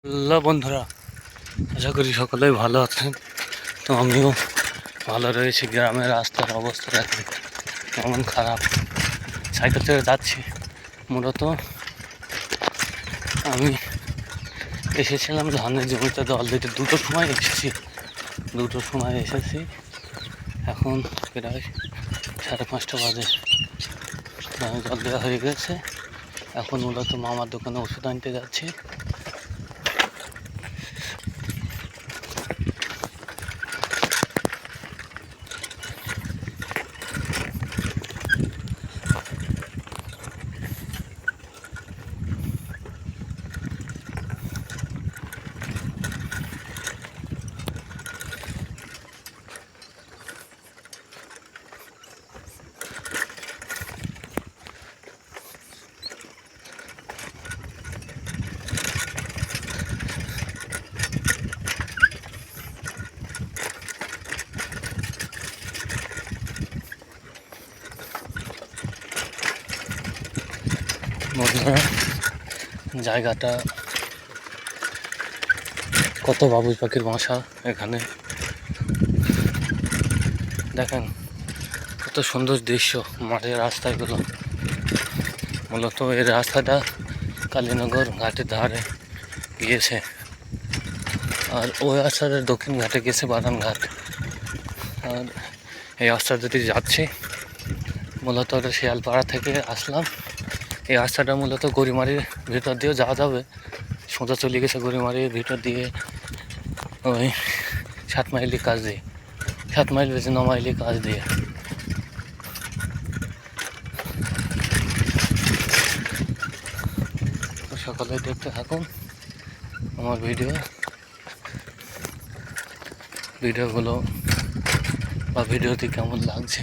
Hello বন্ধুরা, আশা করি সকলেই ভালো আছেন। তো আমিও ভালো রয়েছি। গ্রামের রাস্তার অবস্থা দেখেন কেমন খারাপ। সাইকেল থেকে যাচ্ছি। মূলত আমি এসেছিলাম ধানের জমিতে জল দিতে। দুটোর সময় এসেছি। এখন প্রায় 5:30 বাজে। জল দেওয়া হয়ে গেছে। এখন মূলত মামার দোকানে ওষুধ আনতে যাচ্ছি। বন্ধুরা, জায়গাটা কত বাবুই পাখির বাসা। এখানে দেখেন কত সুন্দর দৃশ্য। মাঠের রাস্তাগুলো, মূলত এই রাস্তাটা কালীনগর ঘাটের ধারে গিয়েছে, আর ওই রাস্তাটা দক্ষিণ ঘাটে গেছে বারান ঘাট। আর এই রাস্তাটা দিয়ে যাচ্ছি। মূলত শিয়ালপাড়া থেকে আসলাম। এই রাস্তাটা মূলত গড়িমারির ভিতর দিয়েও যাওয়া যাবে। সোজা চলে গেছে গড়িমারির ভিতর দিয়ে ওই 7 মাইলি কাজ দিয়ে, 7 মাইল বেশি 9 মাইলি কাজ দিয়ে। তো সকালে দেখতে থাকুন আমার ভিডিওগুলো বা ভিডিওটি কেমন লাগছে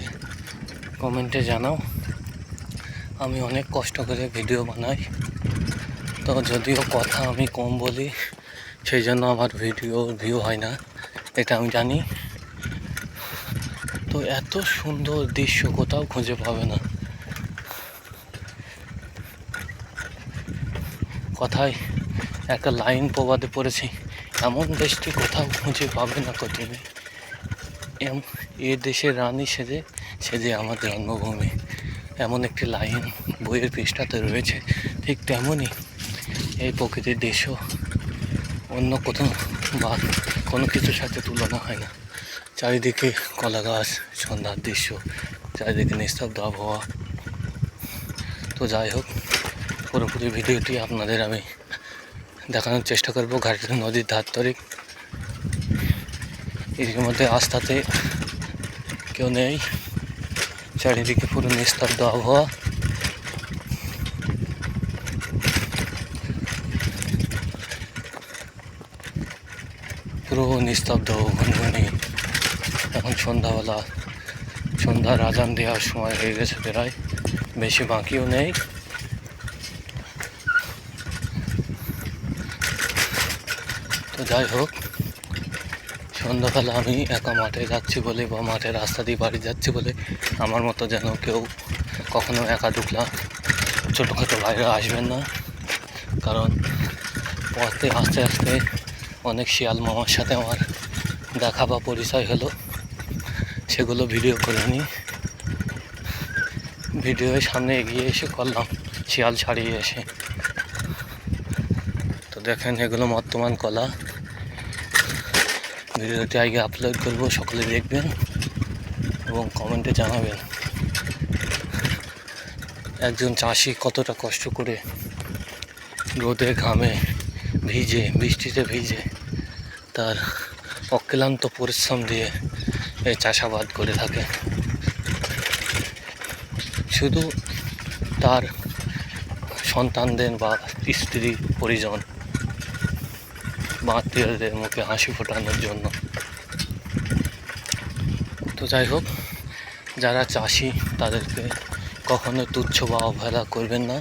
কমেন্টে জানাও। আমি অনেক কষ্ট করে ভিডিও বানাই, তো যদিও কথা আমি কম বলি, সেই জন্য আমার ভিউ হয় না, এটা আমি জানি। তো এত সুন্দর দৃশ্য কোথাও খুঁজে পাবে না। কথায় একটা লাইন প্রবাদে পড়েছি, এমন দেশটি কোথাও খুঁজে পাবে না কঠিনে, এ দেশের রানী সেজে আমার জন্মভূমি। এমন একটি লাইন বইয়ের পৃষ্ঠাতে রয়েছে। ঠিক তেমনই এই প্রকৃতির দৃশ্য অন্য কোথাও বা কোনো কিছুর সাথে তুলনা হয় না। চারিদিকে কলা গাছ, সন্ধ্যার দৃশ্য, চারিদিকে নিস্তব্ধ আবহাওয়া। তো যাই হোক, পুরোপুরি ভিডিওটি আপনাদের আমি দেখানোর চেষ্টা করব। ঘাটের নদীর ধার ধরে, এর মধ্যে আস্তাতে কেউ নেই, চারিদিকে পুরো নিস্তব্ধ আবহাওয়া। পুরো নিস্তব্ধ ঘনঘনি। এখন সন্ধ্যার আজান দেওয়ার সময় হয়ে গেছে, প্রায় বেশি বাকিও নেই। তো যাই হোক, সন্ধ্যাবেলা আমি একা মাঠে যাচ্ছি বলে বা মাঠের রাস্তা দিয়ে বাড়ি যাচ্ছি বলে আমার মতো যেন কেউ কখনো একা ঢুকলা ছোটোখাটো বাইরে আসবেন না। কারণ পথে আস্তে আস্তে অনেক শিয়াল মামার সাথে আমার দেখা বা পরিচয় হলো, সেগুলো ভিডিও করে নিই। ভিডিওর সামনে এগিয়ে এসে করলাম শিয়াল ছাড়িয়ে এসে। তো দেখেন এগুলো বর্তমান কলা। ভিডিওটি আগে আপলোড করবো, সকলে দেখবেন এবং কমেন্টে জানাবেন একজন চাষি কতটা কষ্ট করে রোদে ঘামে ভিজে, বৃষ্টিতে ভিজে, তার অক্লান্ত পরিশ্রম দিয়ে এই চাষাবাদ করে থাকে। শুধু তার সন্তানদের বা স্ত্রী পরিজন বা আত্মীয়দের মুখে হাসি ফোটানোর জন্য। তো যাই হোক, যারা চাষি তাদেরকে কখনো তুচ্ছ বা অবহেলা করবেন না,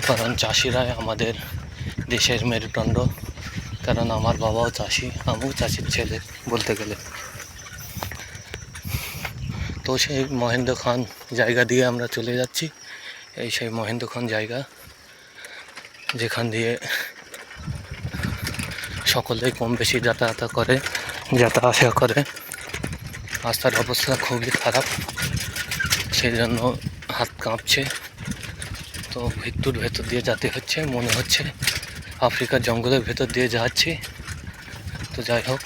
কারণ চাষিরাই আমাদের দেশের মেরুদণ্ড। কারণ আমার বাবাও চাষি, আমিও চাষির ছেলে বলতে গেলে। তো সেই মহেন্দ্র খান জায়গা দিয়ে আমরা চলে যাচ্ছি। এই সেই মহেন্দ্র খান জায়গা, যেখান দিয়ে সকলেই কম বেশি যাতায়াত করে, যাতায়াত আসা করে। রাস্তার অবস্থা খুবই খারাপ, সেই জন্য হাত কাঁপছে। তো মৃত্যুর ভেতর দিয়ে যেতে হচ্ছে, মনে হচ্ছে আফ্রিকার জঙ্গলের ভেতর দিয়ে যাচ্ছি। তো যাই হোক,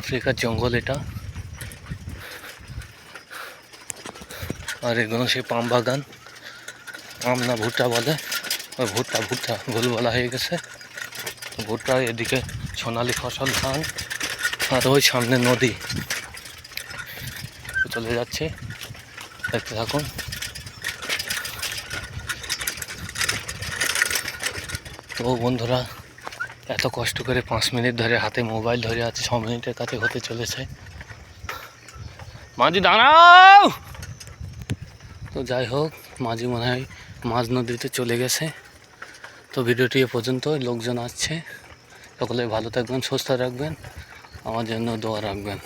আফ্রিকার জঙ্গল এটা। আর এগুলো সেই পাম বাগান, পাম না ভুট্টা বলে, ওই ভুট্টা ভুল বলা হয়ে গেছে। ভুট্টা, এদিকে সোনালি ফসল ধান, আর ওই সামনে নদী চলে যাচ্ছে, দেখতে থাকুন। তো বন্ধুরা, এত কষ্ট করে 5 মিনিট ধরে হাতে মোবাইল ধরে আছে, 6 মিনিটের কাছে হতে চলেছে। মাঝি দাঁড়াও। তো যাই হোক, মাঝি মনে হয় মাঝ নদীতে চলে গেছে। তো ভিডিওটি এ পর্যন্ত, লোকজন আসছে। সকলে ভালো থাকবেন, সুস্থ রাখবেন, আমার জন্য দোয়া রাখবেন।